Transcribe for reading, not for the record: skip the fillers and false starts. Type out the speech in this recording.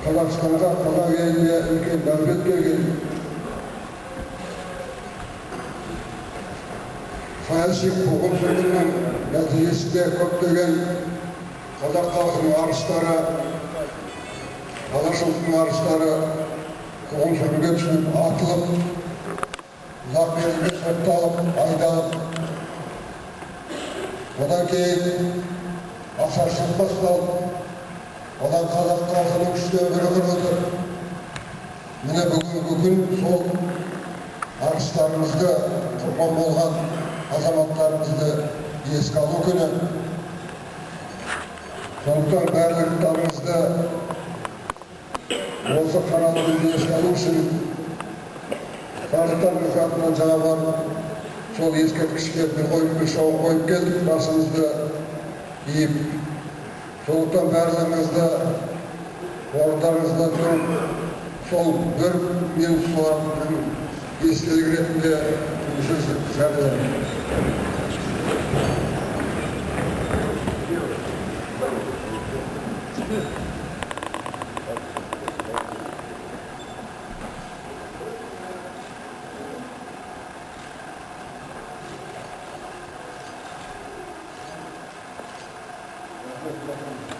Қазақстанға, қазақ еліне үлкен дәрбет берген, саяси қуғын-сүргіннің нәтижесінде көптеген қазақ халқының арыстары, алашорданың арыстары қуғын-сүргінге түсіп, атылып, ұзақ мерзімге сотталып, айдалып, одан кейін ашаршылық басталып, одан қазақ халқының үстіне бірі құрылды. Міне бүгінгі күн сол арыстарымызды, құрбан болған азаматтарымызды еске алу күні. Сондықтан барлықтарыңызды осы қаралы күнді еске алу үшін барлықтарыңыз атынан жаңа барып, сол ескерткіштерді қойып келдік, басымызды иіп. Сондықтан барлығыңызды орындарыңызда тұрып, сол бір минут суарттың естелік ретінде сөз жариялаймын. Thank you.